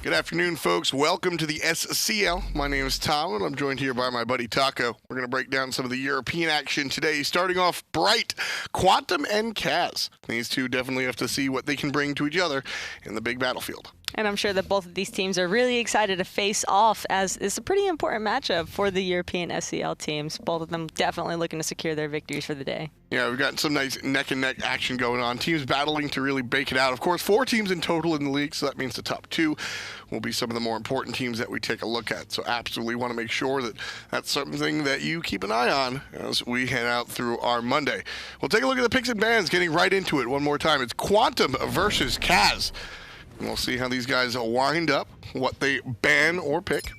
Good afternoon, folks. Welcome to the SCL. My name is Tom, and I'm joined here by my buddy Taco. We're going to break down some of the European action today, starting off bright, Quantum and CAZ. These two definitely have to see what they can bring to each other in the big battlefield. And I'm sure that both of these teams are really excited to face off, as it's a pretty important matchup for the European SCL teams. Both of them definitely looking to secure their victories for the day. Yeah, we've got some nice neck-and-neck action going on. Teams battling to really bake it out. Of course, 4 teams in total in the league, so that means the top 2 will be some of the more important teams that we take a look at. So absolutely want to make sure that that's something that you keep an eye on as we head out through our Monday. We'll take a look at the picks and bans, getting right into it one more time. It's Quantum versus CAZ. And we'll see how these guys wind up, what they ban or pick.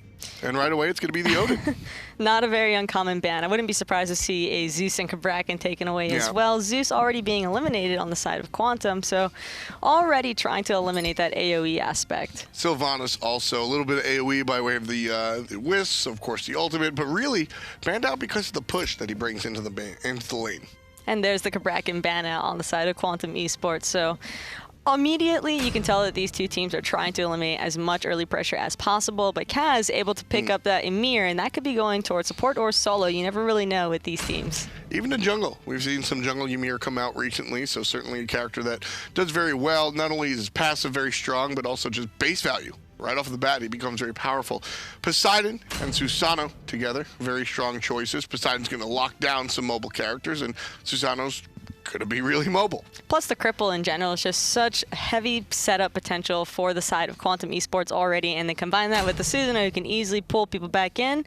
And right away, it's going to be the Odin. Not a very uncommon ban. I wouldn't be surprised to see a Zeus and Kraken taken away as well. Zeus already being eliminated on the side of Quantum, so already trying to eliminate that AoE aspect. Sylvanas also, a little bit of AoE by way of the Wisps, of course the ultimate, but really banned out because of the push that he brings into the lane. And there's the Kraken ban out on the side of Quantum eSports, so immediately, you can tell that these two teams are trying to eliminate as much early pressure as possible, but CAZ able to pick up that Ymir, and that could be going towards support or solo. You never really know with these teams. Even in jungle. We've seen some jungle Ymir come out recently, so certainly a character that does very well. Not only is his passive very strong, but also just base value. Right off the bat, he becomes very powerful. Poseidon and Susano together, very strong choices. Poseidon's going to lock down some mobile characters, and Susano's going to be really mobile. Plus the cripple in general is just such heavy setup potential for the side of Quantum eSports already, and they combine that with the Susano who can easily pull people back in,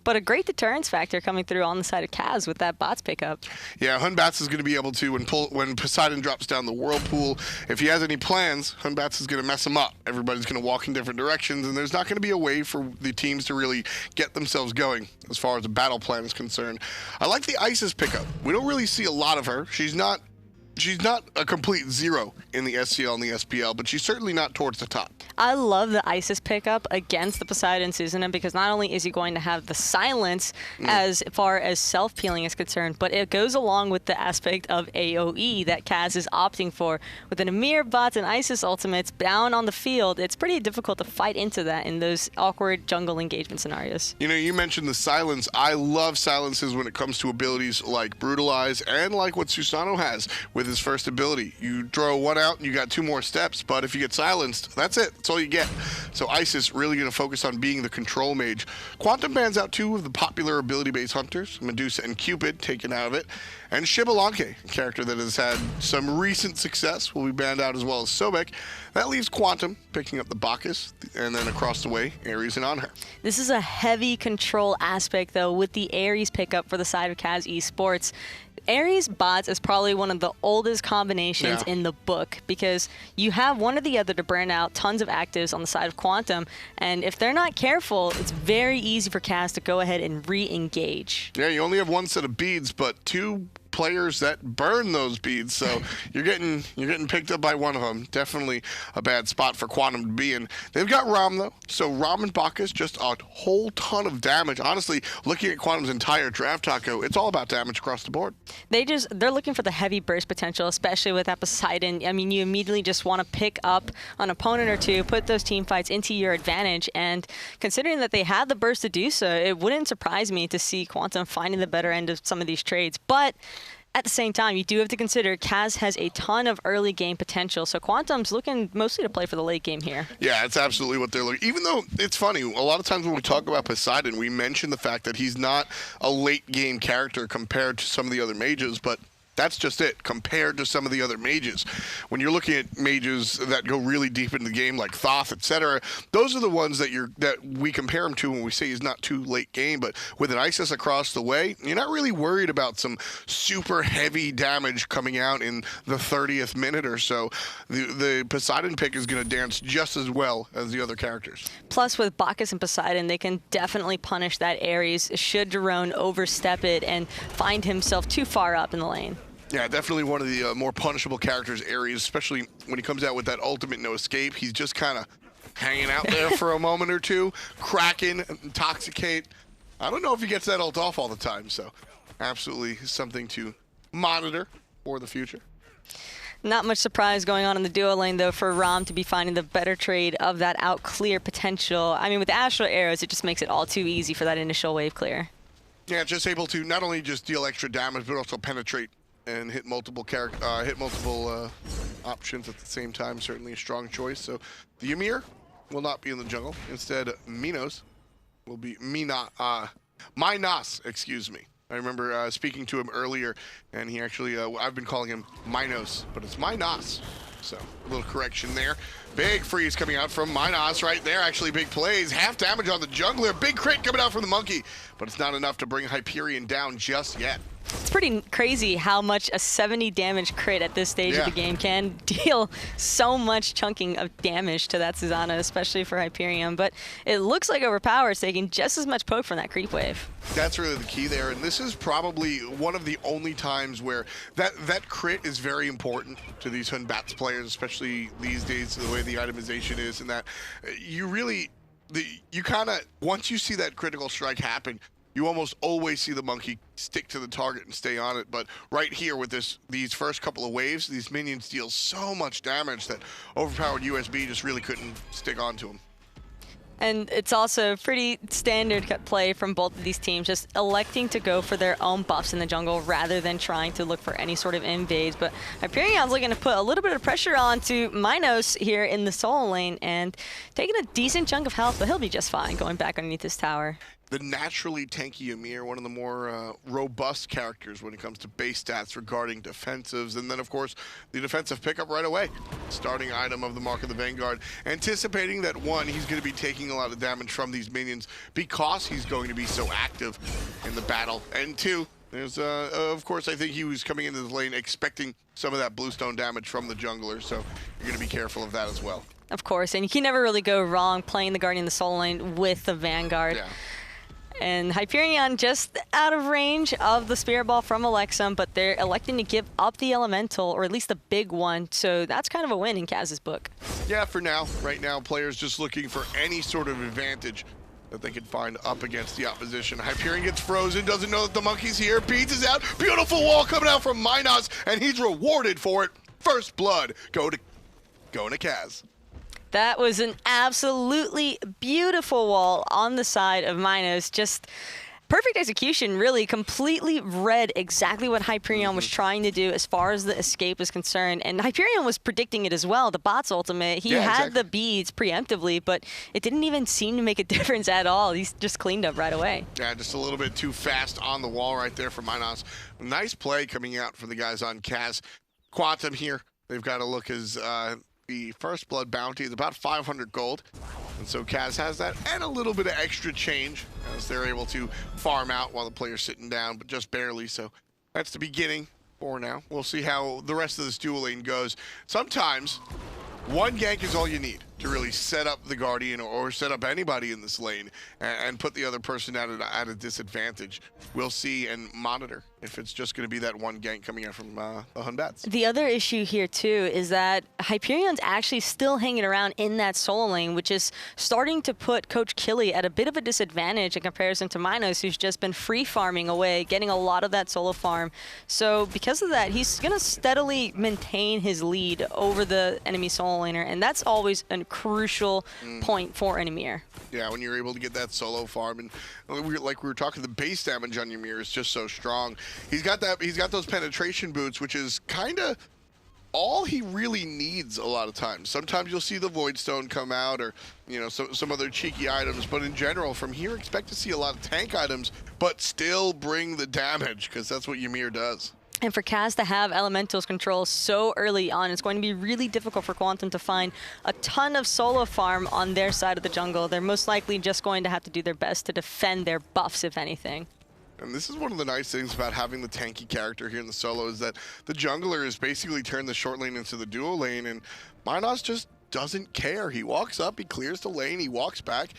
but a great deterrence factor coming through on the side of CAZ with that Batz pickup. Yeah, Batz is going to be able to, when Poseidon drops down the whirlpool, if he has any plans, Batz is going to mess him up. Everybody's going to walk in different directions, and there's not going to be a way for the teams to really get themselves going as far as a battle plan is concerned. I like the Isis pickup. We don't really see a lot of her. She's not a complete zero in the SCL and the SPL, but she's certainly not towards the top. I love the Isis pickup against the Poseidon Susano because not only is he going to have the silence as far as self-peeling is concerned, but it goes along with the aspect of AoE that CAZ is opting for. With an Ymir, Batz, and Isis ultimates down on the field, it's pretty difficult to fight into that in those awkward jungle engagement scenarios. You know, you mentioned the silence. I love silences when it comes to abilities like Brutalize and like what Susano has with his first ability. You throw one out and you got 2 more steps, but if you get silenced, that's it. That's all you get. So Isis really going to focus on being the control mage. Quantum bans out 2 of the popular ability-based hunters, Medusa and Cupid, taken out of it. And Shibalanke, a character that has had some recent success, will be banned out, as well as Sobek. That leaves Quantum picking up the Bacchus, and then across the way, Ares and Anhur. This is a heavy control aspect, though, with the Ares pickup for the side of CAZ eSports. Ares Bots is probably one of the oldest combinations in the book because you have one or the other to burn out tons of actives on the side of Quantum, and if they're not careful, it's very easy for CAZ to go ahead and re-engage. Yeah, you only have 1 set of beads, but 2 players that burn those beads, so you're getting picked up by one of them. Definitely a bad spot for Quantum to be in. They've got Ram though, so Ram and Bacchus, just a whole ton of damage. Honestly, looking at Quantum's entire draft, Taco, it's all about damage across the board. They're looking for the heavy burst potential, especially with that Poseidon. I mean, you immediately just want to pick up an opponent or 2, put those team fights into your advantage, and considering that they had the burst to do so, it wouldn't surprise me to see Quantum finding the better end of some of these trades. But at the same time, you do have to consider CAZ has a ton of early game potential, so Quantum's looking mostly to play for the late game here. Yeah, it's absolutely what they're looking. Even though it's funny, a lot of times when we talk about Poseidon, we mention the fact that he's not a late game character compared to some of the other mages, but that's just it, compared to some of the other mages. When you're looking at mages that go really deep into the game, like Thoth, etc., those are the ones that we compare him to when we say he's not too late game. But with an Isis across the way, you're not really worried about some super heavy damage coming out in the 30th minute or so. The Poseidon pick is going to dance just as well as the other characters. Plus, with Bacchus and Poseidon, they can definitely punish that Ares should Jeron overstep it and find himself too far up in the lane. Yeah, definitely one of the more punishable characters, Ares, especially when he comes out with that ultimate no escape. He's just kind of hanging out there for a moment or 2, Kraken, intoxicate. I don't know if he gets that ult off all the time, so absolutely something to monitor for the future. Not much surprise going on in the duo lane, though, for Ram to be finding the better trade of that out clear potential. I mean, with astral arrows, it just makes it all too easy for that initial wave clear. Yeah, just able to not only just deal extra damage, but also penetrate and hit multiple options at the same time. Certainly a strong choice. So the Ymir will not be in the jungle. Instead, Minos will be Minos, excuse me. I remember speaking to him earlier, and he actually, I've been calling him Minos, but it's Minos. So a little correction there. Big freeze coming out from Minos right there. Actually, big plays. Half damage on the jungler. Big crit coming out from the monkey, but it's not enough to bring Hyperionnn down just yet. It's pretty crazy how much a 70 damage crit at this stage of the game can deal so much chunking of damage to that Susano, especially for Hyperionnn. But it looks like OverPowered's taking just as much poke from that creep wave. That's really the key there, and this is probably one of the only times where that crit is very important to these Batz players, especially these days, the way the itemization is, and that you really, you kind of, once you see that critical strike happen, you almost always see the monkey stick to the target and stay on it. But right here with these first couple of waves, these minions deal so much damage that OverPoweredUSB just really couldn't stick onto them. And it's also pretty standard play from both of these teams, just electing to go for their own buffs in the jungle rather than trying to look for any sort of invades. But Hyperion's looking to put a little bit of pressure onto Minos here in the solo lane and taking a decent chunk of health, but he'll be just fine going back underneath this tower. The naturally tanky Ymir, one of the more robust characters when it comes to base stats regarding defensives. And then, of course, the defensive pickup right away. Starting item of the Mark of the Vanguard. Anticipating that, one, he's going to be taking a lot of damage from these minions because he's going to be so active in the battle. And two, there's, of course, I think he was coming into the lane expecting some of that bluestone damage from the jungler. So you're going to be careful of that as well. Of course, and you can never really go wrong playing the Guardian in the solo lane with the Vanguard. Yeah. And Hyperionnn just out of range of the Spirit Ball from Elexum, but they're electing to give up the Elemental, or at least the big one, so that's kind of a win in CAZ's book. Yeah, for now. Right now, players just looking for any sort of advantage that they can find up against the opposition. Hyperionnn gets frozen, doesn't know that the monkey's here, Beats is out, beautiful wall coming out from Minos, and he's rewarded for it. First blood, going to CAZ. That was an absolutely beautiful wall on the side of Minos. Just perfect execution, really. Completely read exactly what Hyperionnn was trying to do as far as the escape is concerned. And Hyperionnn was predicting it as well. The Batz ultimate, he had the beads preemptively, but it didn't even seem to make a difference at all. He's just cleaned up right away. Yeah, just a little bit too fast on the wall right there for Minos. Nice play coming out for the guys on CAZ. Quantum here, they've got to look as... the first blood bounty is about 500 gold, and so CAZ has that and a little bit of extra change as they're able to farm out while the player's sitting down, but just barely. So that's the beginning for now. We'll see how the rest of this dual lane goes. Sometimes one gank is all you need to really set up the Guardian or set up anybody in this lane and put the other person at a disadvantage. We'll see and monitor if it's just going to be that one gank coming out from the Batz. The other issue here, too, is that Hyperion's actually still hanging around in that solo lane, which is starting to put Coach Killy at a bit of a disadvantage in comparison to Minos, who's just been free farming away, getting a lot of that solo farm. So because of that, he's going to steadily maintain his lead over the enemy solo laner, and that's always a crucial point for an Ymir. Yeah, when you're able to get that solo farm, and like we were talking, the base damage on Ymir is just so strong. He's got those penetration boots, which is kind of all he really needs a lot of times. Sometimes you'll see the Void Stone come out, or some other cheeky items, but in general, from here, expect to see a lot of tank items, but still bring the damage, because that's what Ymir does. And for CAZ to have Elemental's control so early on, it's going to be really difficult for Quantum to find a ton of solo farm on their side of the jungle. They're most likely just going to have to do their best to defend their buffs, if anything. And this is one of the nice things about having the tanky character here in the solo, is that the jungler has basically turned the short lane into the dual lane, and Minos just doesn't care. He walks up, he clears the lane, he walks back.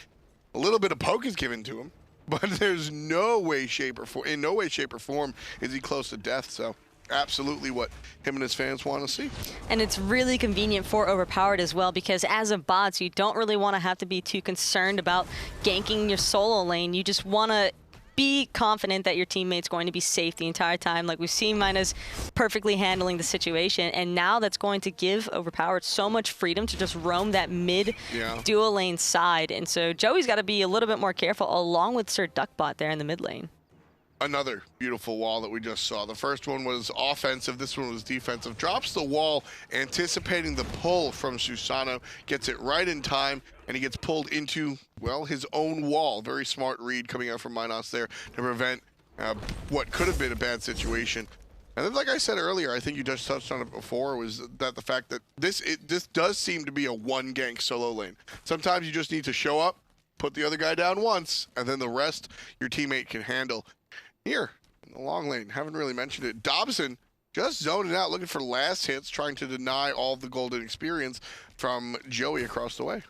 A little bit of poke is given to him, but there's no way, shape, or form, in no way, shape, or form is he close to death. So absolutely what him and his fans want to see. And it's really convenient for Overpowered as well, because as a bot, you don't really want to have to be too concerned about ganking your solo lane. You just want to be confident that your teammate's going to be safe the entire time. Like we've seen Mina's perfectly handling the situation, and now that's going to give Overpowered so much freedom to just roam that mid dual lane side. And so Joeey's got to be a little bit more careful along with Sirduckbot there in the mid lane. Another beautiful wall that we just saw. The first one was offensive, this one was defensive. Drops the wall, anticipating the pull from Susano, gets it right in time, and he gets pulled into, well, his own wall. Very smart read coming out from Minos there to prevent what could have been a bad situation. And then, like I said earlier, I think you just touched on it before, was that the fact that this does seem to be a one gank solo lane. Sometimes you just need to show up, put the other guy down once, and then the rest your teammate can handle. Here, in the long lane, haven't really mentioned it. Dobson just zoning out, looking for last hits, trying to deny all of the golden experience from Joeeey across the way.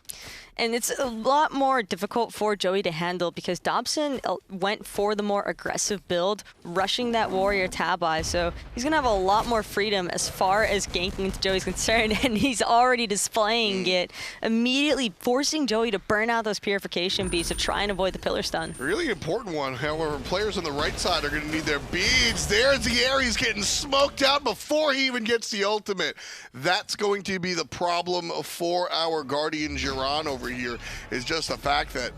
And it's a lot more difficult for Joeeey to handle because Dobson went for the more aggressive build, rushing that warrior tab eye. So he's going to have a lot more freedom as far as ganking into Joeey's concerned. And he's already displaying it, immediately forcing Joeeey to burn out those purification beads to try and avoid the pillar stun. Really important one. However, players on the right side are going to need their beads. There's the Ares getting smoked out before he even gets the ultimate. That's going to be the problem for our Guardian Jeron over here, is just the fact that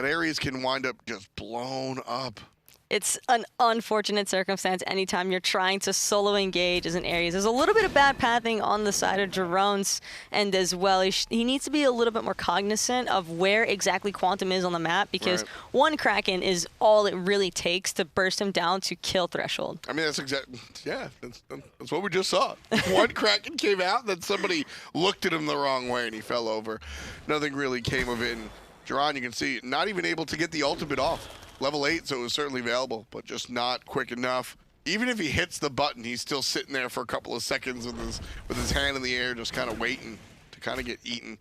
Ares can wind up just blown up. It's an unfortunate circumstance anytime you're trying to solo engage as an Ares. There's a little bit of bad pathing on the side of Jeron's end as well. He needs to be a little bit more cognizant of where exactly Quantum is on the map, because one Kraken is all it really takes to burst him down to kill threshold. I mean, that's exactly, that's what we just saw. One Kraken came out, then somebody looked at him the wrong way and he fell over. Nothing really came of it. And Jeron, you can see, not even able to get the ultimate off. Level 8, so it was certainly available, but just not quick enough. Even if he hits the button, he's still sitting there for a couple of seconds with his hand in the air, just kind of waiting to kind of get eaten.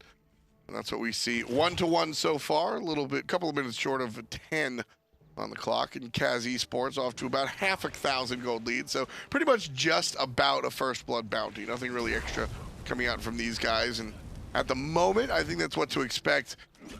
And that's what we see. 1-1 so far, couple of minutes short of 10 on the clock. And CAZ eSports off to about 500,000 gold lead, so pretty much just about a first blood bounty. Nothing really extra coming out from these guys, and at the moment, I think that's what to expect.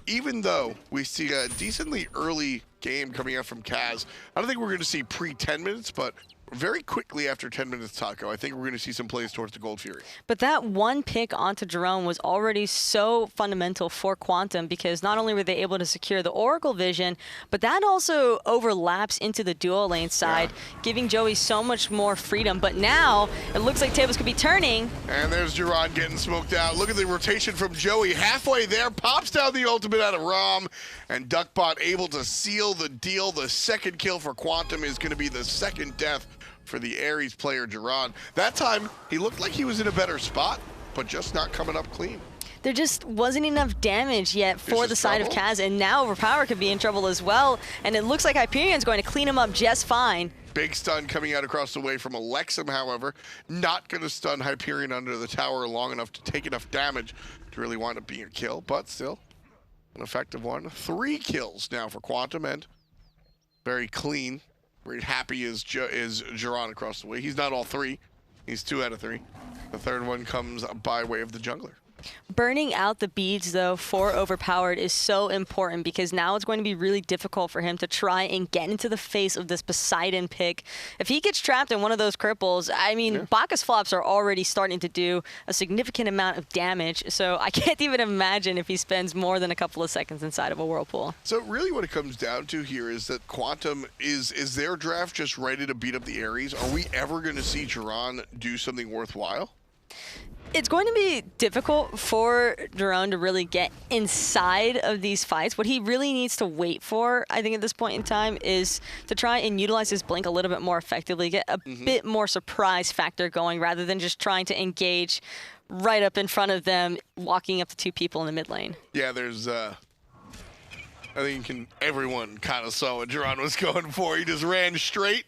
Even though we see a decently early game coming out from CAZ, I don't think we're going to see pre-10 minutes, but very quickly after 10 minutes taco, I think we're going to see some plays towards the Gold Fury. But that one pick onto Jeron was already so fundamental for Quantum, because not only were they able to secure the Oracle vision, but that also overlaps into the dual lane side, giving Joeeey so much more freedom. But now it looks like tables could be turning. And there's Jeron getting smoked out. Look at the rotation from Joeeey. Halfway there, pops down the ultimate out of Rama, and Duckbot able to seal the deal. The second kill for Quantum is going to be the second death for the Ares player, Jeron. That time, he looked like he was in a better spot, but just not coming up clean. There just wasn't enough damage yet for the side of CAZ, and now Overpowered could be in trouble as well, and it looks like Hyperion's going to clean him up just fine. Big stun coming out across the way from Elexum, however. Not going to stun Hyperionnn under the tower long enough to take enough damage to really wind up being a kill, but still an effective one. 3 kills now for Quantum, and very clean. Very happy is Jeron across the way. He's not all 3. He's 2 out of 3. The third one comes by way of the jungler. Burning out the beads, though, for Overpowered is so important, because now it's going to be really difficult for him to try and get into the face of this Poseidon pick. If he gets trapped in one of those cripples, I mean, Bacchus flops are already starting to do a significant amount of damage, so I can't even imagine if he spends more than a couple of seconds inside of a whirlpool. So really what it comes down to here is that Quantum, is their draft just ready to beat up the Ares? Are we ever going to see Jeron do something worthwhile? It's going to be difficult for Jeron to really get inside of these fights. What he really needs to wait for, I think at this point in time, is to try and utilize his blink a little bit more effectively, get a bit more surprise factor going, rather than just trying to engage right up in front of them, walking up to 2 people in the mid lane. Yeah, there's I think everyone kind of saw what Jeron was going for. He just ran straight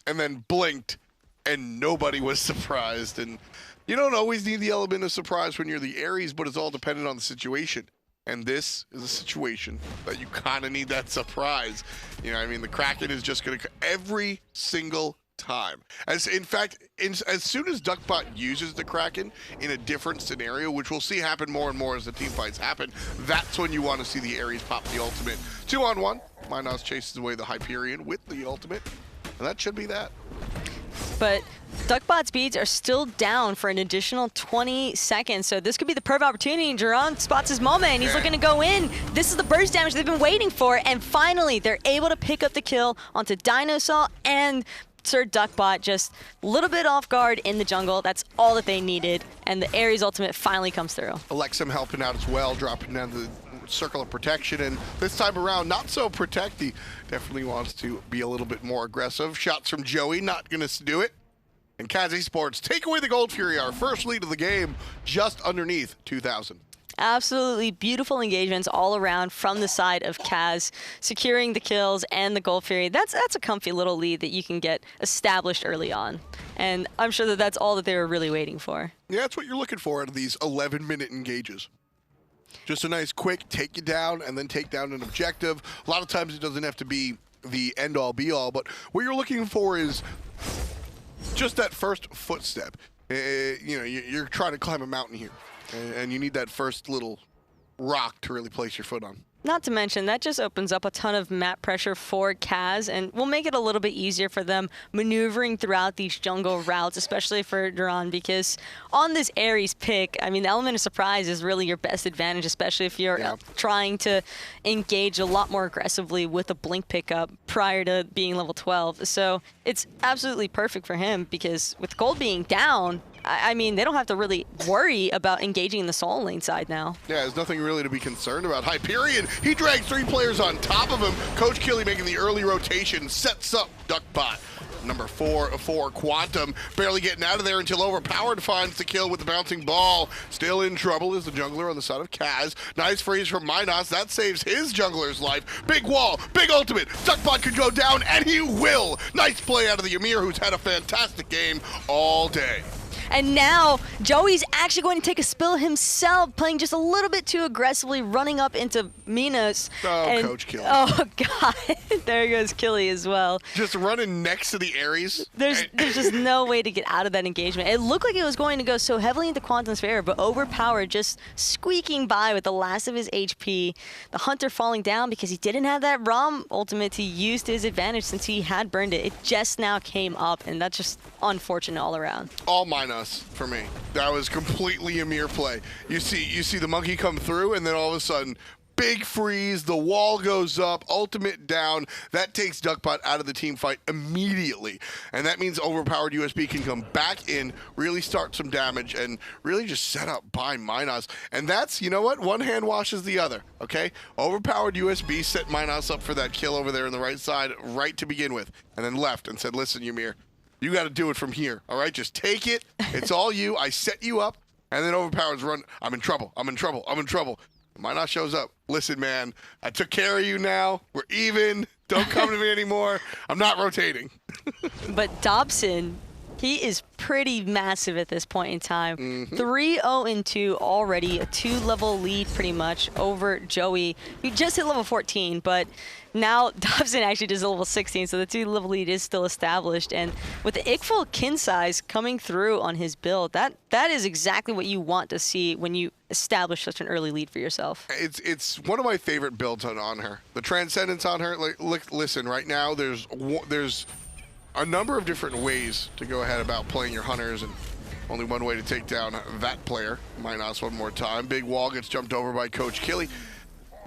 and then blinked, and nobody was surprised. And you don't always need the element of surprise when you're the Ares, but it's all dependent on the situation. And this is a situation that you kind of need that surprise. You know, I mean, the Kraken is just going to every single time. In fact, as soon as Duckbot uses the Kraken in a different scenario, which we'll see happen more and more as the team fights happen, that's when you want to see the Ares pop the ultimate. 2-on-1. Minos chases away the Hyperionnn with the ultimate, and that should be that. But Sirduckbot's speeds are still down for an additional 20 seconds, so this could be the perfect opportunity. Jeron spots his moment, and he's looking to go in. This is the burst damage they've been waiting for, and finally they're able to pick up the kill onto DineOhSaw and Sirduckbot, just a little bit off guard in the jungle. That's all that they needed, and the Ares ultimate finally comes through. Elexum helping out as well, dropping down the circle of protection, and this time around, not so protecty. Definitely wants to be a little bit more aggressive. Shots from Joeeey, not gonna do it. And CAZ eSports take away the Gold Fury, our first lead of the game, just underneath 2,000. Absolutely beautiful engagements all around from the side of CAZ, securing the kills and the Gold Fury. That's a comfy little lead that you can get established early on. And I'm sure that that's all that they were really waiting for. Yeah, that's what you're looking for out of these 11-minute engages. Just a nice quick take you down and then take down an objective. A lot of times it doesn't have to be the end-all be-all, but what you're looking for is just that first footstep. You know, you're trying to climb a mountain here, and you need that first little rock to really place your foot on. Not to mention, that just opens up a ton of map pressure for CAZ and will make it a little bit easier for them maneuvering throughout these jungle routes, especially for Jeron, because on this Ares pick, I mean, the element of surprise is really your best advantage, especially if you're trying to engage a lot more aggressively with a blink pickup prior to being level 12. So it's absolutely perfect for him, because with gold being down, I mean, they don't have to really worry about engaging in the solo lane side now. Yeah, there's nothing really to be concerned about. Hyperionnn, he drags 3 players on top of him. Coach Killy making the early rotation, sets up Sirduckbot. Number 4 Quantum, barely getting out of there until Overpowered finds the kill with the bouncing ball. Still in trouble is the jungler on the side of CAZ. Nice freeze from Minos, that saves his jungler's life. Big wall, big ultimate. Sirduckbot could go down, and he will. Nice play out of the Ymir, who's had a fantastic game all day. And now, Joeeey's actually going to take a spill himself, playing just a little bit too aggressively, running up into Minos. Oh, and, Coach Killy. Oh, God. There goes Killy as well. Just running next to the Ares. There's just no way to get out of that engagement. It looked like it was going to go so heavily into Quantum's favor, but Overpowered just squeaking by with the last of his HP. The Hunter falling down because he didn't have that Rama ultimate to use to his advantage since he had burned it. It just now came up, and that's just unfortunate all around. All Minos for me. That was completely a mere play. You see the monkey come through, and then all of a sudden, big freeze, the wall goes up, ultimate down. That takes Sirduckbot out of the team fight immediately. And that means OverPoweredUSB can come back in, really start some damage, and really just set up by Minos. And that's, you know what? One hand washes the other, okay? OverPoweredUSB set Minos up for that kill over there on the right side, right to begin with, and then left and said, listen, Ymir, you got to do it from here, all right? Just take it. It's all you. I set you up, and then Overpowered's run. I'm in trouble. I'm in trouble. I'm in trouble. Minos shows up. Listen, man, I took care of you now. We're even. Don't come to me anymore. I'm not rotating. But Dobson, he is pretty massive at this point in time. 3-0-2 already, a 2-level lead pretty much over Joeeey, who just hit level 14, but now Dobson actually just level 16, so the 2-level lead is still established. And with the Ickful kin size coming through on his build, that is exactly what you want to see when you establish such an early lead for yourself. It's one of my favorite builds on Anhur. The Transcendence on her. Like, look, listen, right now there's a number of different ways to go ahead about playing your hunters, and only one way to take down that player. Minos one more time. Big wall gets jumped over by Coach Killy.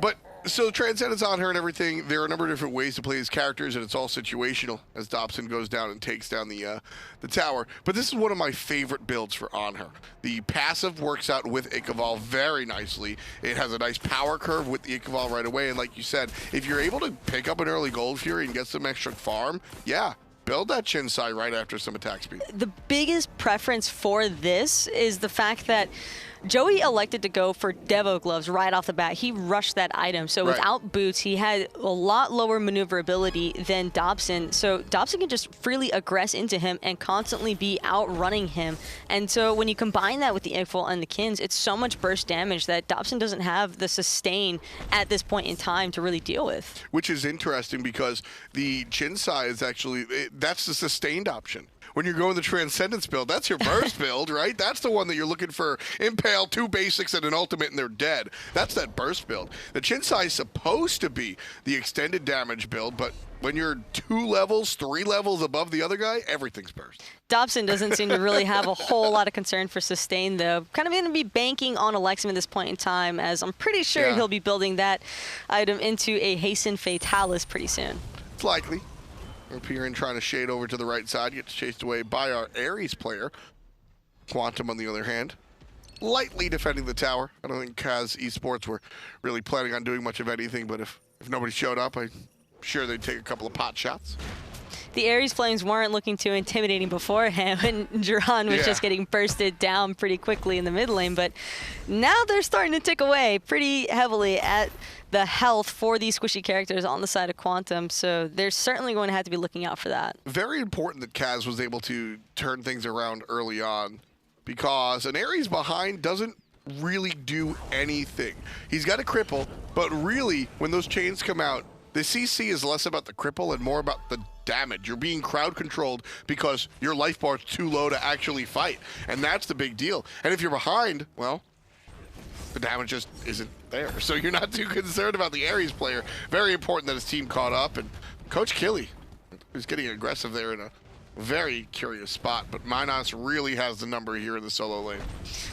But so Transcendence on her and everything, there are a number of different ways to play these characters, and it's all situational as Dobson goes down and takes down the tower. But this is one of my favorite builds for Anhur. The passive works out with Ichaival very nicely. It has a nice power curve with the Ichaival right away, and like you said, if you're able to pick up an early Gold Fury and get some extra farm, yeah, build that Chinsai right after some attack speed. The biggest preference for this is the fact that Joeeey elected to go for Devo gloves right off the bat. He rushed that item. So without boots, he had a lot lower maneuverability than Dobson. So Dobson can just freely aggress into him and constantly be outrunning him. And so when you combine that with the Ickful and the Kins, it's so much burst damage that Dobson doesn't have the sustain at this point in time to really deal with. Which is interesting because the Chinsai is actually, that's the sustained option. when you're going the Transcendence build. That's your burst build, right? That's the one that you're looking for. Impale, 2 basics, and an ultimate, and they're dead. That's that burst build. The Chinsai is supposed to be the extended damage build, but when you're 2 levels, 3 levels above the other guy, everything's burst. Dobson doesn't seem to really have a whole lot of concern for sustain, though. Kind of going to be banking on Elexum at this point in time, as I'm pretty sure he'll be building that item into a Hasten Fatalis pretty soon. It's likely. Hyperionnn trying to shade over to the right side, gets chased away by our Ares player. Quantum, on the other hand, lightly defending the tower. I don't think CAZ eSports were really planning on doing much of anything, but if nobody showed up, I'm sure they'd take a couple of pot shots. The Ares Flames weren't looking too intimidating beforehand when Jeron was just getting bursted down pretty quickly in the mid lane, but now they're starting to tick away pretty heavily at the health for these squishy characters on the side of Quantum, so they're certainly going to have to be looking out for that. Very important that CAZ was able to turn things around early on, because an Ares behind doesn't really do anything. He's got a cripple, but really, when those chains come out, the CC is less about the cripple and more about the damage. You're being crowd controlled because your life bar is too low to actually fight, and that's the big deal. And if you're behind, well, the damage just isn't there. So you're not too concerned about the Ares player. Very important that his team caught up, and Coach Killy is getting aggressive there in a very curious spot, but Minos really has the number here in the solo lane.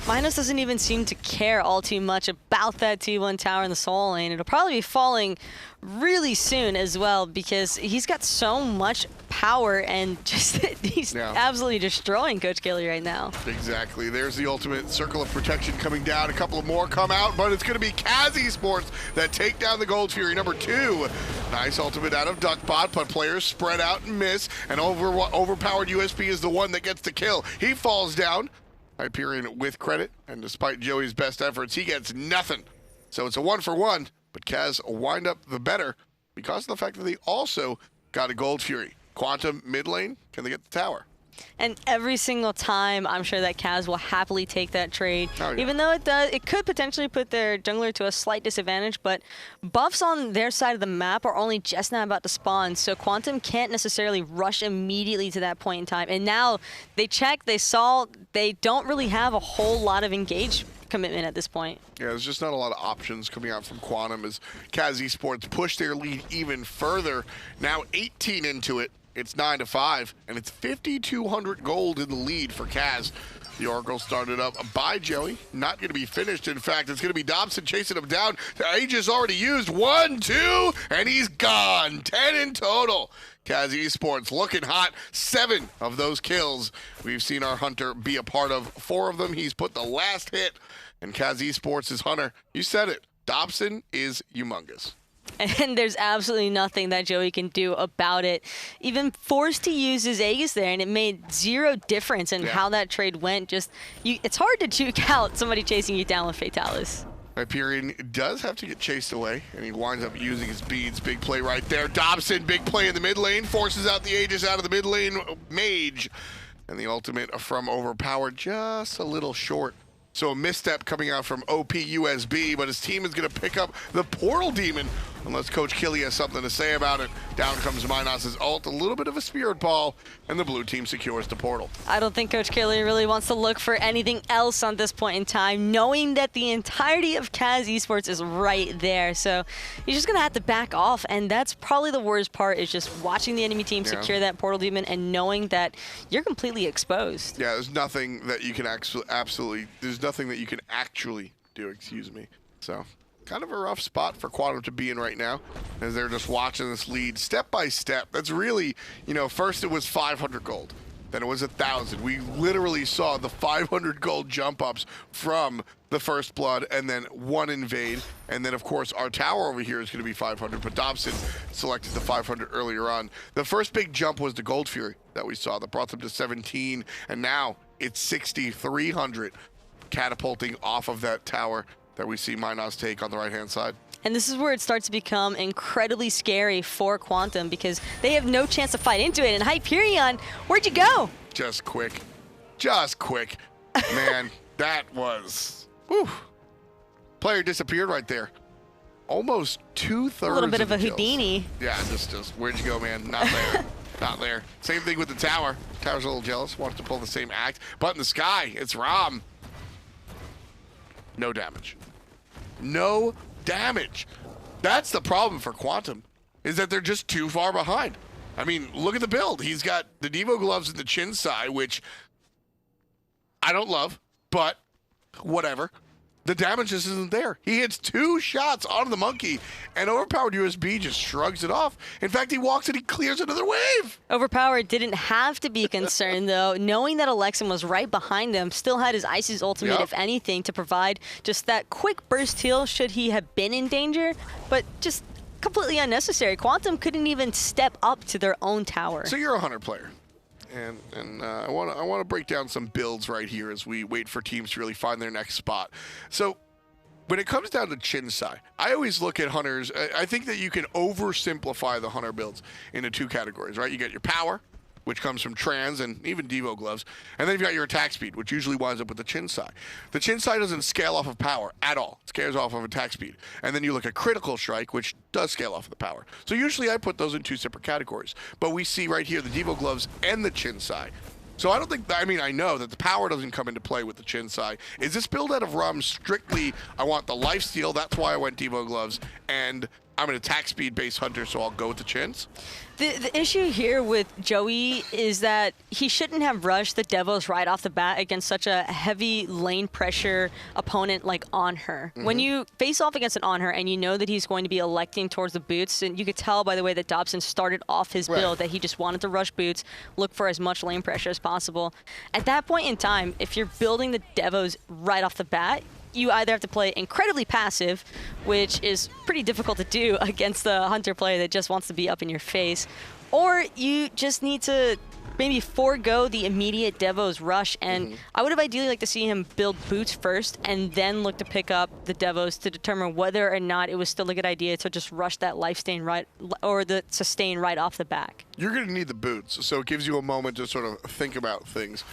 Minos doesn't even seem to care all too much about that T1 tower in the solo lane. It'll probably be falling really soon as well, because he's got so much power and just he's absolutely destroying Coach Killy right now. Exactly. There's the ultimate circle of protection coming down. A couple of more come out, but it's going to be CAZ eSports that take down the Gold Fury. Number 2. Nice ultimate out of Duckbot, but players spread out and miss, and OverPoweredUSB is the one that gets the kill. He falls down. Hyperionnn with credit, and despite Joeeey's best efforts, he gets nothing. So it's a 1-for-1, but CAZ wind up the better because of the fact that they also got a Gold Fury. Quantum mid lane, can they get the tower? And every single time, I'm sure that CAZ will happily take that trade, even though it could potentially put their jungler to a slight disadvantage, but buffs on their side of the map are only just now about to spawn, so Quantum can't necessarily rush immediately to that point in time. And now they check, they saw, they don't really have a whole lot of engaged commitment at this point. Yeah, there's just not a lot of options coming out from Quantum as CAZ eSports push their lead even further. Now 18 into it. It's 9-5, and it's 5,200 gold in the lead for CAZ. The Oracle started up by Joeeey. Not going to be finished. In fact, it's going to be Dobson chasing him down. Aegis already used 1, 2, and he's gone. 10 in total. CAZ eSports looking hot. 7 of those kills we've seen our Hunter be a part of. 4 of them, he's put the last hit. And CAZ eSports is Hunter. You said it. Dobson is humongous. And there's absolutely nothing that Joeeey can do about it. Even forced to use his Aegis there, and it made 0 difference in how that trade went. Just it's hard to juke out somebody chasing you down with Fatalis. Hyperionnn does have to get chased away, and he winds up using his beads. Big play right there. Dobson, big play in the mid lane, forces out the Aegis out of the mid lane mage. And the ultimate from Overpowered just a little short. So a misstep coming out from OPUSB, but his team is going to pick up the Portal Demon unless Coach Killy has something to say about it. Down comes Minos' ult, a little bit of a spirit ball, and the blue team secures the portal. I don't think Coach Killy really wants to look for anything else on this point in time, knowing that the entirety of CAZ eSports is right there. So he's just going to have to back off, and that's probably the worst part, is just watching the enemy team secure that Portal Demon and knowing that you're completely exposed. Yeah, there's nothing that you can there's nothing that you can actually do, excuse me. So kind of a rough spot for Quantum to be in right now, as they're just watching this lead step by step. That's really, you know, first it was 500 gold, then it was 1,000. We literally saw the 500 gold jump ups from the first blood, and then 1 invade, and then of course our tower over here is going to be 500, but Dobson selected the 500 earlier on. The first big jump was the Gold Fury that we saw that brought them to 17, and now it's 6,300 catapulting off of that tower that we see Minos take on the right-hand side. And this is where it starts to become incredibly scary for Quantum, because they have no chance to fight into it. And Hyperionnn, where'd you go? Just quick. Just quick. Man, that was... Whew. Player disappeared right there. Almost 2/3 A little bit of a kills. Houdini. Yeah, just where'd you go, man? Not there. Not there. Same thing with the tower. Tower's a little jealous, wants to pull the same act. But in the sky, it's Ram. No damage. No damage. That's the problem for Quantum, is that they're just too far behind. I mean, look at the build. He's got the Devo gloves and the chin sai, which I don't love, but whatever. The damage just isn't there. He hits 2 shots on the monkey, and OverPoweredUSB just shrugs it off. In fact, he walks and he clears another wave. Overpowered didn't have to be concerned, though. Knowing that Elexum was right behind them, still had his Ice's ultimate, if anything, to provide just that quick burst heal should he have been in danger, but just completely unnecessary. Quantum couldn't even step up to their own tower. So you're a Hunter player. And I want to break down some builds right here as we wait for teams to really find their next spot. So when it comes down to chin sai, I always look at Hunters. I think that you can oversimplify the Hunter builds into 2 categories, right? You get your power, which comes from trans and even Devo gloves, and then you've got your attack speed, which usually winds up with the chin sai. The chin sai doesn't scale off of power at all. It scales off of attack speed. And then you look at critical strike, which does scale off of the power. So usually I put those in 2 separate categories. But we see right here the Devo gloves and the chin sai. So I don't think, I mean, I know that the power doesn't come into play with the chin sai. Is this build out of Rum strictly, I want the lifesteal, that's why I went Devo gloves, and I'm an attack speed based hunter, so I'll go with the chins? The issue here with Joeeey is that he shouldn't have rushed the Devos right off the bat against such a heavy lane pressure opponent like Anhur. When you face off against an Anhur and you know that he's going to be electing towards the boots, and you could tell by the way that Dobson started off his build that he just wanted to rush boots, look for as much lane pressure as possible. At that point in time, if you're building the Devos right off the bat, you either have to play incredibly passive, which is pretty difficult to do against the Hunter player that just wants to be up in your face, or you just need to maybe forego the immediate Devos rush, and I would have ideally liked to see him build boots first and then look to pick up the Devos to determine whether or not it was still a good idea to just rush that life stain right, or the sustain right off the back. You're going to need the boots, so it gives you a moment to sort of think about things.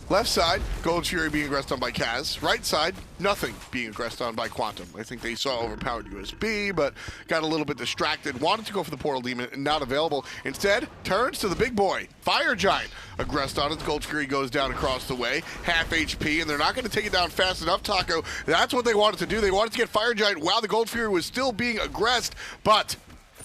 Left side, Gold Fury being aggressed on by CAZ. Right side, nothing being aggressed on by Quantum. I think they saw OverPoweredUSB, but got a little bit distracted. Wanted to go for the Portal Demon, not available. Instead, turns to the big boy, Fire Giant. Aggressed on it, Gold Fury goes down across the way, half HP, and they're not going to take it down fast enough, Taco. That's what they wanted to do. They wanted to get Fire Giant while the Gold Fury was still being aggressed, but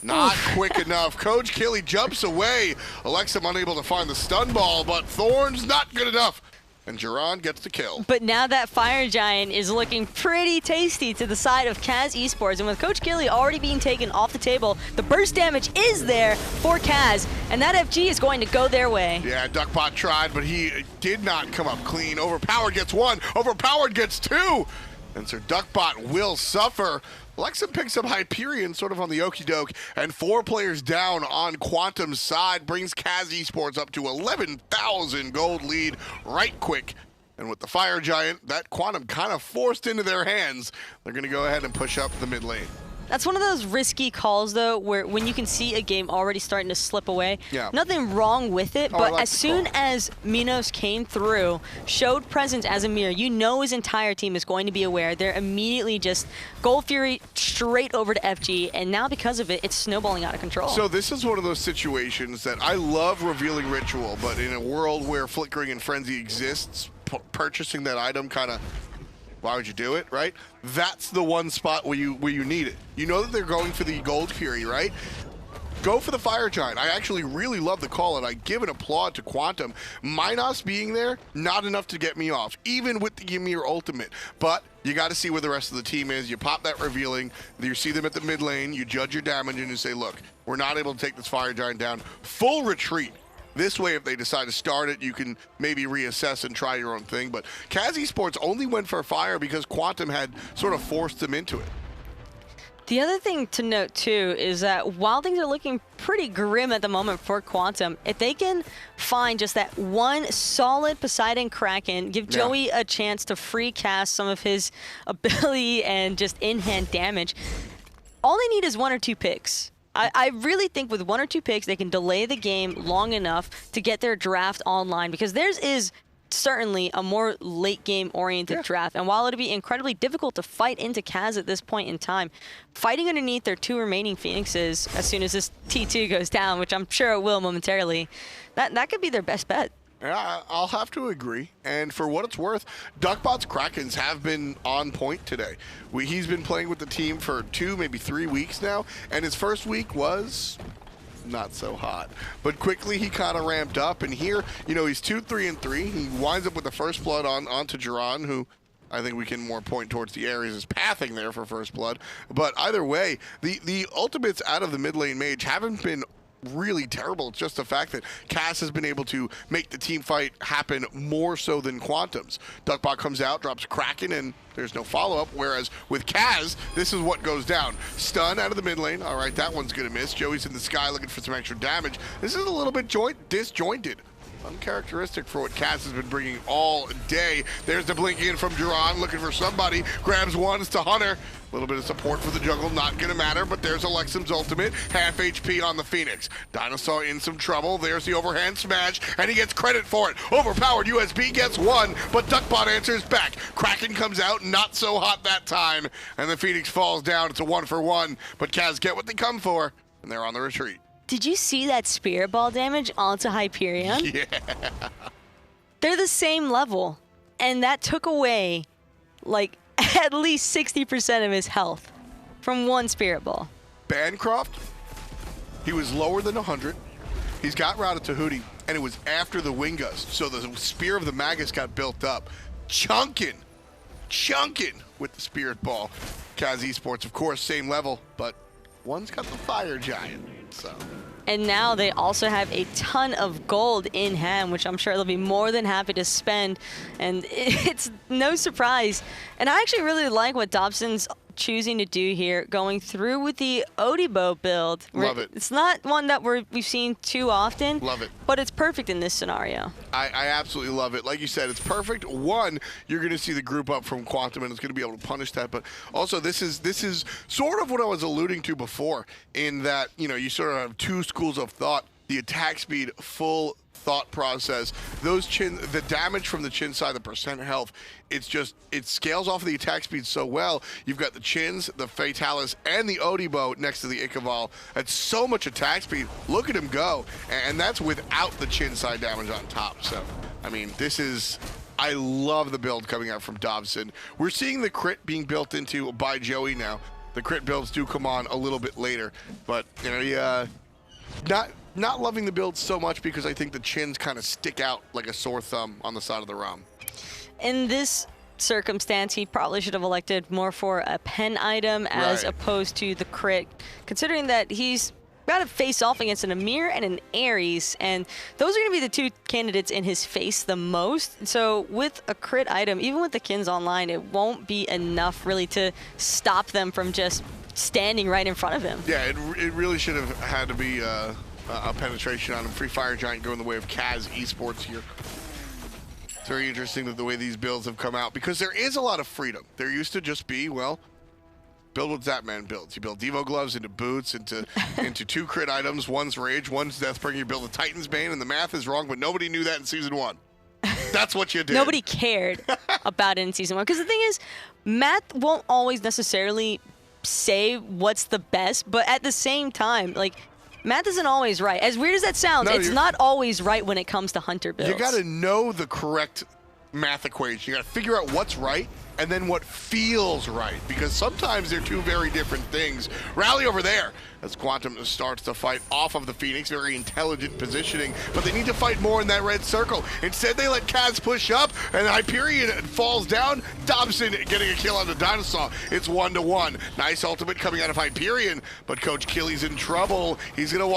not quick enough. Coach Killy jumps away. Elexum unable to find the stun ball, but Thorn's not good enough. And Jeron gets the kill. But now that Fire Giant is looking pretty tasty to the side of CAZ eSports, and with Coach Killy already being taken off the table, the burst damage is there for CAZ, and that FG is going to go their way. Yeah, Duckbot tried, but he did not come up clean. Overpowered gets 1, Overpowered gets 2, and Sirduckbot will suffer. Elexum picks up Hyperionnn sort of on the okie doke, and 4 players down on Quantum's side brings CAZ eSports up to 11,000 gold lead right quick. And with the Fire Giant, that Quantum kind of forced into their hands, they're going to go ahead and push up the mid lane. That's one of those risky calls, though, where when you can see a game already starting to slip away, nothing wrong with it, but as soon as Minos came through, showed presence as Ymir, you know his entire team is going to be aware. They're immediately just Gold Fury straight over to FG, and now because of it, it's snowballing out of control. So this is one of those situations that I love revealing Ritual, but in a world where Flickering and Frenzy exists, purchasing that item kind of, why would you do it, right? That's the one spot where you need it. You know that they're going for the Gold Fury, right? Go for the Fire Giant. I actually really love the call, and I give an applaud to Quantum. Minos being there, not enough to get me off, even with the Ymir ultimate. But you got to see where the rest of the team is. You pop that revealing, you see them at the mid lane, you judge your damage, and you say, look, we're not able to take this Fire Giant down. Full retreat. This way, if they decide to start it, you can maybe reassess and try your own thing. But CAZ eSports only went for Fire because Quantum had sort of forced them into it. The other thing to note, too, is that while things are looking pretty grim at the moment for Quantum, if they can find just that one solid Poseidon Kraken, give Joeeey a chance to free cast some of his ability and just in-hand damage, all they need is 1 or 2 picks. I really think with 1 or 2 picks, they can delay the game long enough to get their draft online, because theirs is certainly a more late game oriented draft. And while it'd be incredibly difficult to fight into CAZ at this point in time, fighting underneath their 2 remaining Phoenixes as soon as this T2 goes down, which I'm sure it will momentarily, that could be their best bet. Yeah, I'll have to agree. And for what it's worth, Sirduckbot's Krakens have been on point today. He's been playing with the team for 2, maybe 3 weeks now, and his first week was not so hot. But quickly he kind of ramped up, and here, you know, he's 2-3-3. He winds up with the first blood onto Jeron, who I think we can more point towards the Ares' pathing there for first blood. But either way, the ultimates out of the mid lane mage haven't been really terrible. It's just the fact that CAZ has been able to make the team fight happen more so than Quantum's. Sirduckbot comes out, drops Kraken, and there's no follow-up, whereas with CAZ, this is what goes down. Stun out of the mid lane. All right, that one's going to miss. Joeeey's in the sky looking for some extra damage. This is a little bit disjointed. Uncharacteristic for what CAZ has been bringing all day. There's the blink in from Jeron, looking for somebody. Grabs ones to Hunter. A little bit of support for the jungle, not going to matter, but there's Elexum's ultimate. Half HP on the Phoenix. DineOhSaw in some trouble. There's the overhand smash, and he gets credit for it. OverPoweredUSB gets one, but Sirduckbot answers back. Kraken comes out, not so hot that time, and the Phoenix falls down. It's a 1-for-1, but CAZ get what they come for, and they're on the retreat. Did you see that Spirit Ball damage onto Hyperionnn? Yeah. They're the same level, and that took away, like, at least 60% of his health from one Spirit Ball. Bancroft, he was lower than 100. He's got routed to Hootie, and it was after the wing gust, so the Spear of the Magus got built up. Chunking with the Spirit Ball. CAZ eSports, of course, same level, but one's got the Fire Giant, so. And now they also have a ton of gold in hand, which I'm sure they'll be more than happy to spend. And it's no surprise. And I actually really like what Dobson's choosing to do here, going through with the Odibo build. Love it. It's not one that we've seen too often. Love it. But it's perfect in this scenario. I absolutely love it. Like you said, it's perfect. One, you're going to see the group up from Quantum, and it's going to be able to punish that. But also, this is sort of what I was alluding to before, in that, you know, you sort of have 2 schools of thought. The attack speed, full thought process, the damage from the Chin side, the percent health, it scales off of the attack speed so well. You've got the Chins, the Fatalis, and the Odibo next to the Ikaval. That's so much attack speed. Look at him go. And that's without the Chin side damage on top. So, I mean, I love the build coming out from Dobson. We're seeing the crit being built into by Joeeey now. The crit builds do come on a little bit later, but, you know, not loving the build so much because I think the Chins kind of stick out like a sore thumb on the side of the ROM. In this circumstance, he probably should have elected more for a pen item as opposed to the crit, considering that he's got to face off against an Ymir and an Ares, and those are going to be the 2 candidates in his face the most. So with a crit item, even with the Kins online, it won't be enough really to stop them from just standing right in front of him. Yeah, it really should have had to be a penetration on him. Free Fire Giant going the way of CAZ eSports here. It's very interesting that the way these builds have come out, because there is a lot of freedom. There used to just be, well, build what Zapman builds. You build Devo gloves into boots, into 2 crit items. One's Rage, one's Deathbringer. You build a Titan's Bane, and the math is wrong, but nobody knew that in Season 1. That's what you did. Nobody cared about it in Season 1. Because the thing is, math won't always necessarily say what's the best, but at the same time, like, math isn't always right. As weird as that sounds, it's not always right when it comes to Hunter builds. You got to know the correct math equation. You got to figure out what's right and then what feels right, because sometimes they're 2 very different things. Rally over there as Quantum starts to fight off of the Phoenix. Very intelligent positioning, but they need to fight more in that red circle. Instead, they let CAZ push up, and Hyperionnn falls down. Dobson getting a kill on the DineOhSaw. It's 1-1. Nice ultimate coming out of Hyperionnn, but Coach Killy's in trouble. He's gonna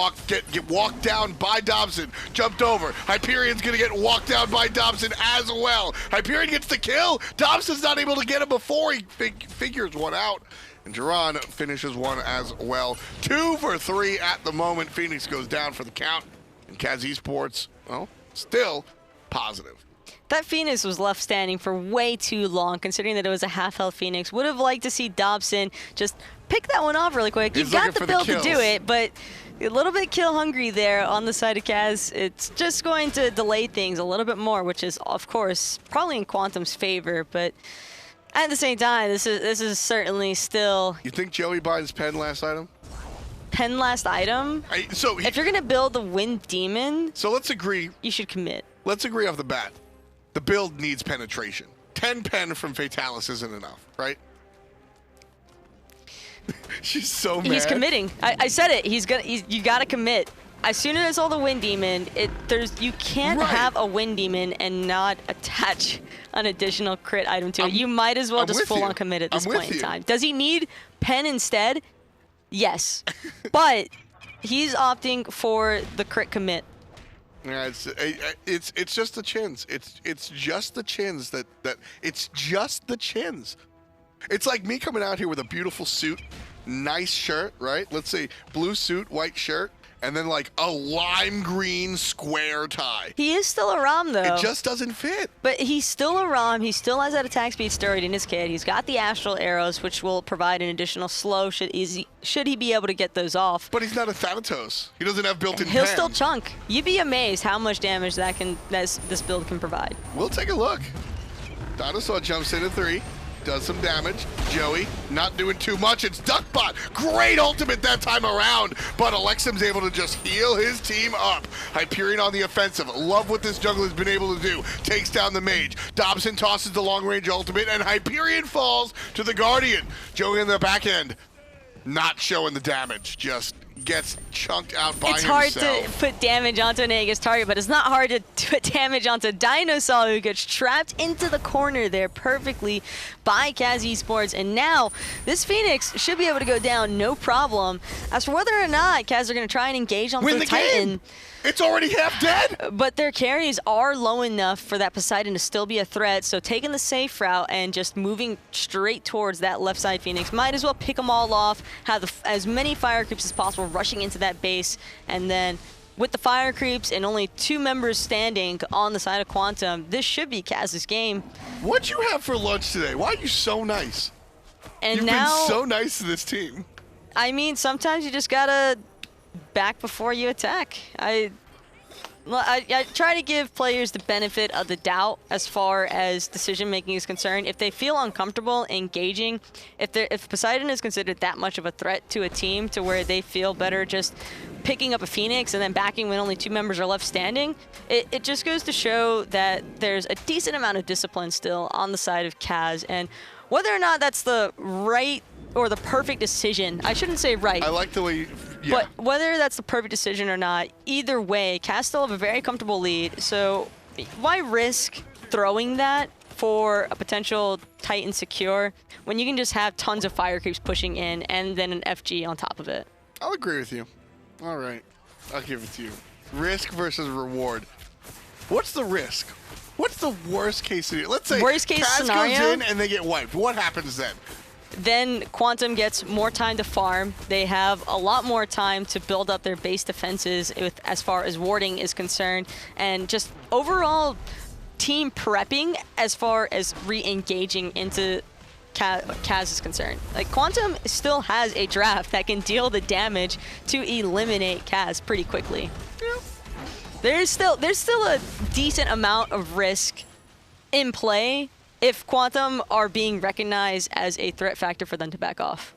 get walked down by Dobson. Jumped over. Hyperion's gonna get walked down by Dobson as well. Hyperionnn gets the kill. Dobson's not able to get him before he figures one out. And Jeron finishes one as well. 2 for 3 at the moment. Phoenix goes down for the count. And CAZ eSports, well, still positive. That Phoenix was left standing for way too long, considering that it was a half-health Phoenix. Would have liked to see Dobson just pick that one off really quick. You've got the build to do it, but a little bit kill hungry there on the side of CAZ. It's just going to delay things a little bit more, which is, of course, probably in Quantum's favor, but at the same time, this is certainly still... You think Joeeey buys pen last item? Pen last item? If you're going to build the Wind Demon... So let's agree... You should commit. Let's agree off the bat. The build needs penetration. 10 pen from Fatalis isn't enough, right? She's so mad. He's committing. I said it. You got to commit. As soon as all the Wind Demon, you can't have a Wind Demon and not attach an additional crit item to it. You might as well just full on commit at this point in time. Does he need pen instead? Yes. But he's opting for the crit commit. Yeah, it's just the chins. It's just the chins it's just the chins. It's like me coming out here with a beautiful suit, nice shirt, right? Let's say blue suit, white shirt, and then like a lime green square tie. He is still a Ram though. It just doesn't fit. But he's still a Ram. He still has that attack speed stirred in his kit. He's got the astral arrows, which will provide an additional slow should he be able to get those off. But he's not a Thanatos. He doesn't have built-in He'll pen. still chunk. You'd be amazed how much damage this build can provide. We'll take a look. DineOhSaw jumps into 3. Does some damage. Joeeey not doing too much. It's Sirduckbot. Great ultimate that time around, but Elexum's able to just heal his team up. Hyperionnn on the offensive. Love what this jungler has been able to do. Takes down the mage. Dobson tosses the long-range ultimate, and Hyperionnn falls to the Guardian. Joeeey in the back end, not showing the damage. Just gets chunked out by himself. It's hard to put damage onto an Aegis target, but it's not hard to put damage onto DineOhSaw, who gets trapped into the corner there perfectly by CAZ eSports. And now this Phoenix should be able to go down no problem. As for whether or not CAZ are going to try and engage on the Titan, it's already half dead. But their carries are low enough for that Poseidon to still be a threat. So taking the safe route and just moving straight towards that left side Phoenix, might as well pick them all off, have as many fire creeps as possible rushing into that base, and then with the fire creeps and only 2 members standing on the side of Quantum, this should be CAZ's game. What'd you have for lunch today? Why are you so nice? And You've now, been so nice to this team. I mean, sometimes you just gotta back before you attack. I try to give players the benefit of the doubt as far as decision making is concerned. If they feel uncomfortable engaging, if Poseidon is considered that much of a threat to a team to where they feel better just picking up a Phoenix and then backing when only 2 members are left standing, it just goes to show that there's a decent amount of discipline still on the side of CAZ. And whether or not that's the right or the perfect decision, I shouldn't say right. I like the way But whether that's the perfect decision or not, either way, CAZ still have a very comfortable lead. So why risk throwing that for a potential Titan secure when you can just have tons of fire creeps pushing in and then an FG on top of it? I'll agree with you. All right. I'll give it to you. Risk versus reward. What's the risk? What's the worst case scenario? Let's say worst case CAZ scenario goes in and they get wiped. What happens then? Then Quantum gets more time to farm. They have a lot more time to build up their base defenses as far as warding is concerned, and just overall team prepping as far as re-engaging into CAZ is concerned. Like, Quantum still has a draft that can deal the damage to eliminate CAZ pretty quickly. Yeah. There's still a decent amount of risk in play if Quantum are being recognized as a threat factor for them to back off.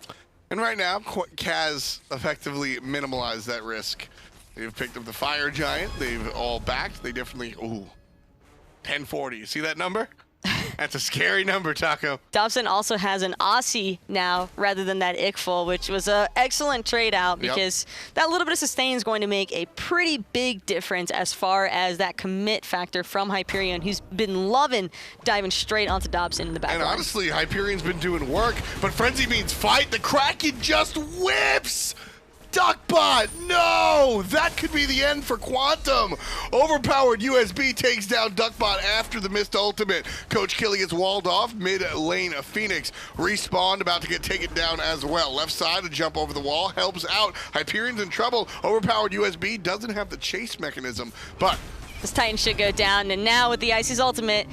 And right now, CAZ effectively minimalized that risk. They've picked up the Fire Giant. They've all backed. They definitely, 1040. You see that number? That's a scary number, Taco. Dobson also has an Aussie now rather than that Ickful, which was an excellent trade out because that little bit of sustain is going to make a pretty big difference as far as that commit factor from Hyperionnn, who's been loving diving straight onto Dobson in the back And line. honestly, Hyperion's been doing work, but Frenzy means fight. The Kraken just whips! Sirduckbot, no! That could be the end for Quantum. OverPoweredUSB takes down Sirduckbot after the missed ultimate. Coach Killy gets walled off. Mid lane, Phoenix respawned, about to get taken down as well. Left side, a jump over the wall, helps out. Hyperion's in trouble. OverPoweredUSB doesn't have the chase mechanism, but This Titan should go down, and now with the Icy's ultimate,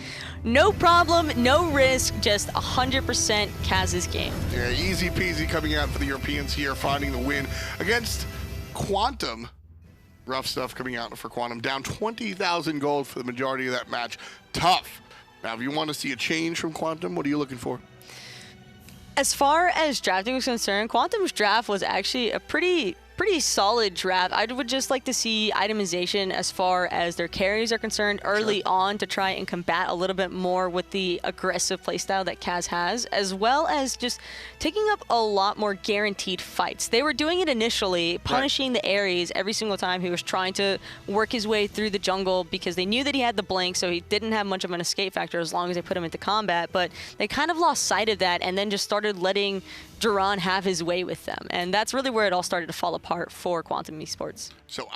no problem, no risk, just 100% CAZ's game. Yeah, easy peasy coming out for the Europeans here, finding the win against Quantum. Rough stuff coming out for Quantum. Down 20,000 gold for the majority of that match. Tough. Now, if you want to see a change from Quantum, what are you looking for? As far as drafting was concerned, Quantum's draft was actually a pretty solid draft. I would just like to see itemization as far as their carries are concerned early on to try and combat a little bit more with the aggressive playstyle that CAZ has, as well as just taking up a lot more guaranteed fights. They were doing it initially, punishing the Ares every single time he was trying to work his way through the jungle because they knew that he had the blink, so he didn't have much of an escape factor as long as they put him into combat, but they kind of lost sight of that and then just started letting Jeron have his way with them. And that's really where it all started to fall apart for Quantum eSports. So